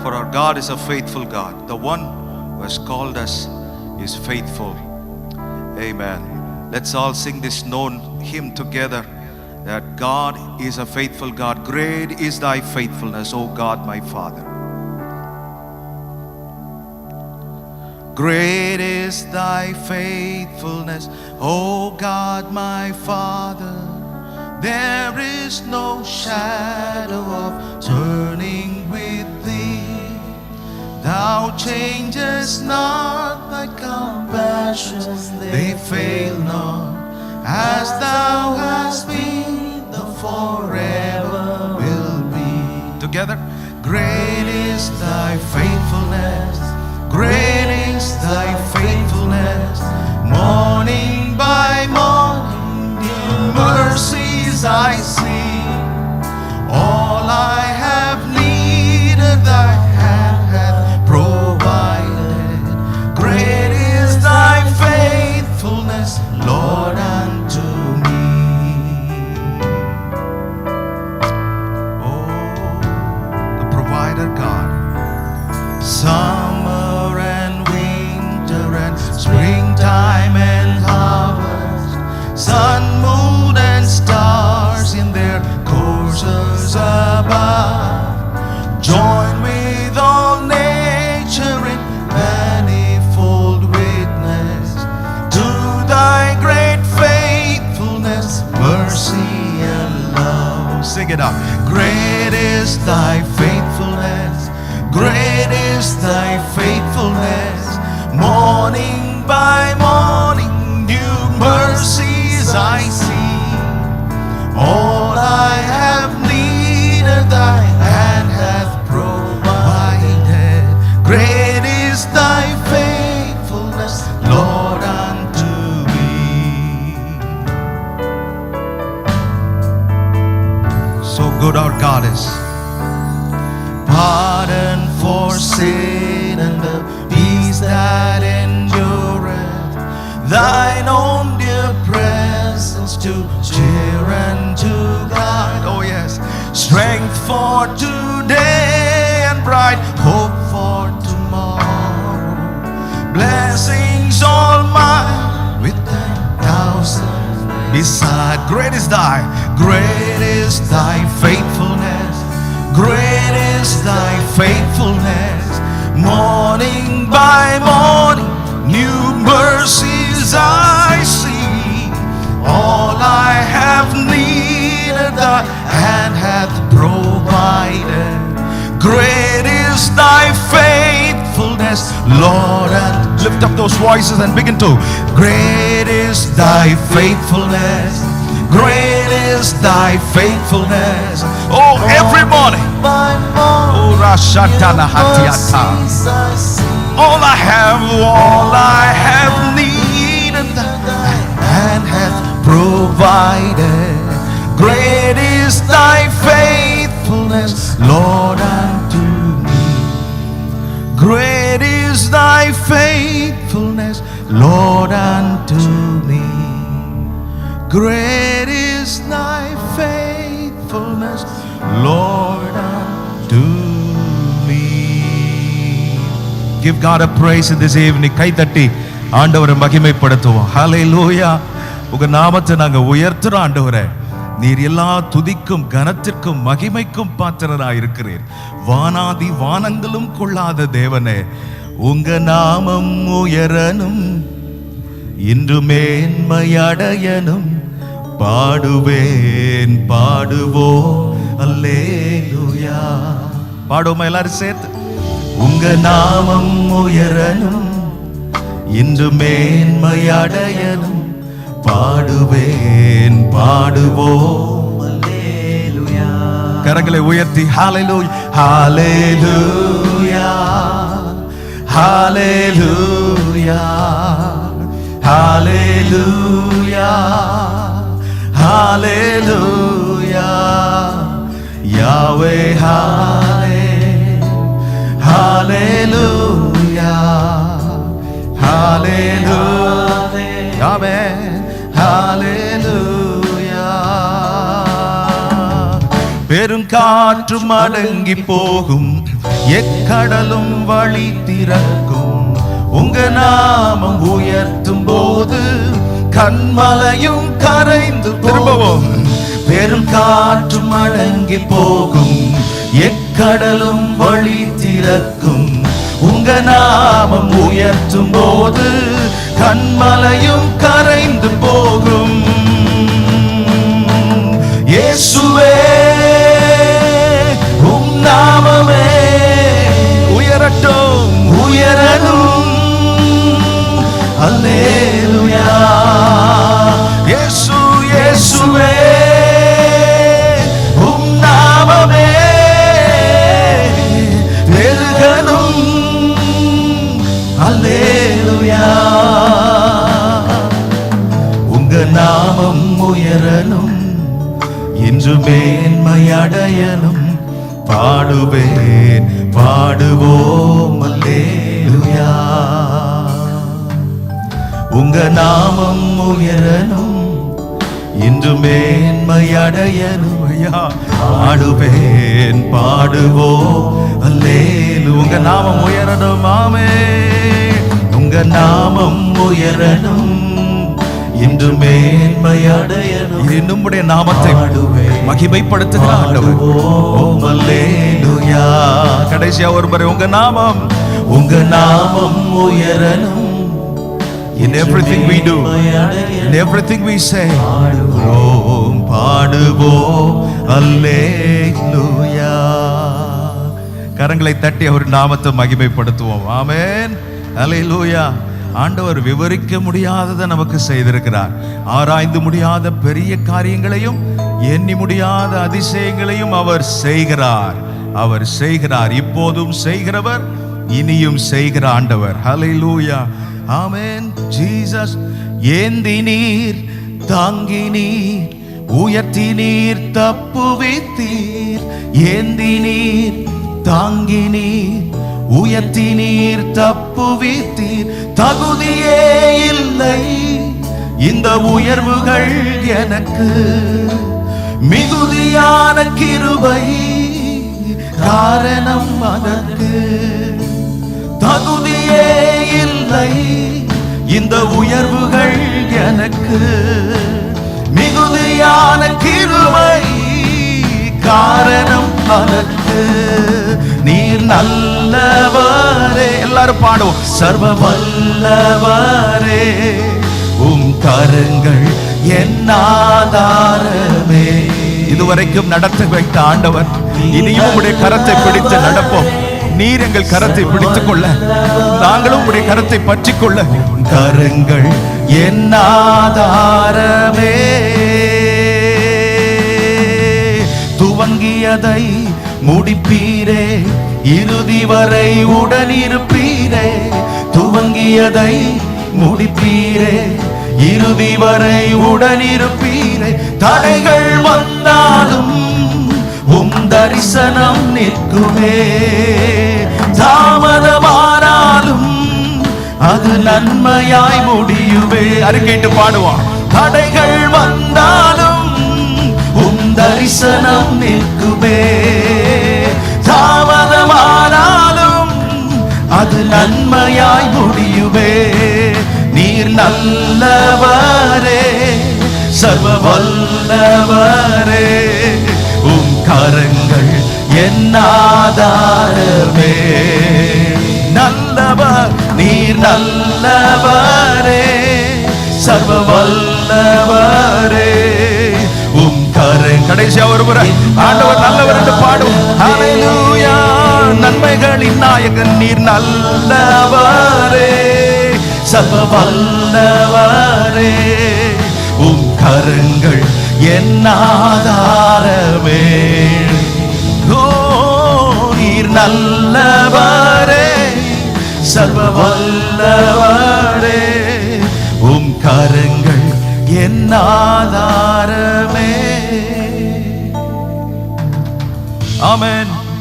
For our God is a faithful God. The one who has called us is faithful. Amen. Let's all sing this known hymn together, that God is a faithful God. Great is thy faithfulness, O God my Father. Great is thy faithfulness, O God my Father. There is no shadow of turning with thee. Thou changest not, thy compassions they fail not. As thou hast been, the forever will be. Together. Great is thy faithfulness, great is thy faithfulness. Morning by morning, new mercies I see. All I have needed, thy hand hath provided. Great is thy faithfulness, Lord, unto me. Oh, the provider God. Summer and winter and springtime and harvest, sun, moon and stars in their courses above, join with all nature in manifold witness to thy great faithfulness, mercy and love. Sing it up. Great is thy faithfulness, great is thy faithfulness. Morning by morning, new mercies I see. All I have needed, thy hand hath provided. Great is thy faithfulness, Lord, unto me. So good our God is. Pardon for sin and the peace that endureth, thine own dear presence to cheer and to guide. Oh yes, strength for today and bright hope for tomorrow. Blessings all mine with 10,000 beside. Great is thy faithfulness. Great is thy faithfulness. Morning by morning, new mercies I see. All I have needed, thy hand hath provided. Great is thy faithfulness, Lord. And lift up those voices and begin to. Great is thy faithfulness, great is thy faithfulness. Oh, every morning. Oh, Rashatana Hatiata. All I have needed, thy hand hath provided. Great is thy faithfulness, Lord, unto me. Great is thy faithfulness, Lord, unto me. Great is thy faithfulness, Lord, unto me. Give God a praise in this evening. கை தட்டி ஆண்டவரை மகிமைப்படுத்துவோம். ஹல்லேலூயா. உங்க நாமத்தை நாங்க உயர்த்துறோம் ஆண்டவரே. நீர் எல்லா துதிக்கும் கனத்திற்கும் மகிமைக்கும் பாத்திரராய் இருக்கிறீர். வானாதி வானங்களும் கொள்ளாத தேவனே, உங்க நாமம் உயரனும் இன்று மேன்மையடையனும். பாடுவேன் பாடுவோம் அல்லேலூயா. பாடுவோமா எல்லாரும் சேர்த்து? உங்க நாமம் உயரனும் இன்று மேன்மையடையனும். பாடுவேன் பாடுவோம் அல்லேலூயா. கரங்களை உயர்த்தி ஹல்லேலூயா ஹல்லேலூயா ஹல்லேலூயா ஹல்லேலூயா ஹல்லேலூயா. யாவே ஹல்லேலூயா ஹல்லேலூயா. யாவே ஹல்லேலூயா. பெருங்காற்று அடங்கி போகும், எக்கடலும் வழி திறக்கும். உங்க நாமம் உயர்த்தும் போது கண்மலையும் கரைந்து திரும்பவும், பெரும் காற்றும் அடங்கி போகும். எக்கடலும் வழி திறக்கும். உங்க நாமம் உயர்த்தும் போது கண்மலையும் கரைந்து போகும். இயேசுவே உம் நாமமே உயரட்டும், உயரணும். அல்லேலூயா. இயேசு இயேசுவே உம் நாமமே பெருகணும். அல்லேலூயா. உங்க நாமம் உயரணும், இன்று மேன்மை அடையணும். பாடுவேன் பாடுவோம் அல்லேலூயா. உங்க நாமம் உயரணும், இன்று மேன்மை அடையணும். ஐயா பாடுவேன் பாடுவோம் அல்லேலூயா. உங்க நாமம் உயரணும். ஆமே. உங்க நாமம் உயரணும், இன்று மேன்மை அடையணும். நம்முடைய நாமத்தை மகிமைப்படுத்துகிற ஆண்டவர். அல்லேலூயா. கடைசியா ஒரு முறை உங்க நாமம், உங்க நாமம் உயரணும். In everything we do, in everything we say, பாடுவோம் அல்லேலூயா. கரங்களை தட்டி அவர் நாமத்தை மகிமைப்படுத்துவோம். ஆமென். அல்லேலூயா. ஆண்டவர் விவரிக்க முடியாததை நமக்கு செய்திருக்கிறார். ஆராய்ந்து முடியாத பெரிய காரியங்களையும் எண்ணி முடியாத அதிசயங்களையும் அவர் செய்கிறார். அவர் செய்கிறார். இப்போதும் செய்கிறவர், இனியும் செய்கிற ஆண்டவர். ஹல்லேலூயா. ஆமென். ஜீசஸ். ஏந்தி நீர், தாங்கி நீர், உயர்த்தி நீர், தப்புவித்தீர். ஏந்தி நீர், தாங்கி நீர், உயர்த்தி நீர், தப்புவித்தீர். தகுதியே இல்லை இந்த உயர்வுகள் எனக்கு, மிகுதியான கிருபை காரணம் அதற்கு. தகுதியே இல்லை இந்த உயர்வுகள் எனக்கு, மிகுதியான கிருபை காரணம் அதற்கு. நீர் நல்லவரே. எல்லாரும் பாடுவோம். சர்வ வல்லவரே, உம் கரங்கள் என் ஆதாரமே. இதுவரைக்கும் நடத்த வைத்த ஆண்டவர், இனியும் உடைய கரத்தை பிடித்து நடப்போம். நீர் எங்கள் கரத்தை பிடித்துக் கொள்ள, நாங்களும் உடைய கரத்தை பற்றிக் கொள்ள. கரங்கள் என் ஆதாரமே. துவங்கியதை முடிப்பீரே, இறுதி வரை உடனிருப்பீரே. துவங்கியதை முடிப்பீரே, இறுதி வரை உடனிருப்பீரே. தடைகள் வந்தாலும் உம் தரிசனம் நிற்குமே. தாமதமானாலும் அது நன்மையாய் முடியுமே. அறிக்கையிட்டு பாடுவான். தடைகள் வந்தாலும் உம் தரிசனம் நிற்குமே. தாமதமானாலும் அது நன்மையாய் முடியுமே. நீர் நல்லவரே, சர்வ வல்லவரே, உம் கரங்கள் என் ஆதாரமே. நல்லவர் நீர், நல்லவரே, சர்வ வல்லவரே, உம் கரங்கள். கடைசியா ஒரு முறை ஆண்டவர் நல்லவர் என்று பாடும். ஹல்லேலூயா. நன்மைகளின் நாயகன் நீர், நல்லவரே, சர்வ வல்லவரே, உம் கரங்கள் என் ஆதாரமே. ஓ நீர் நல்லவரே, சர்வ வல்லவரே, உம் கரங்கள் என் ஆதாரமே. ஆமென்.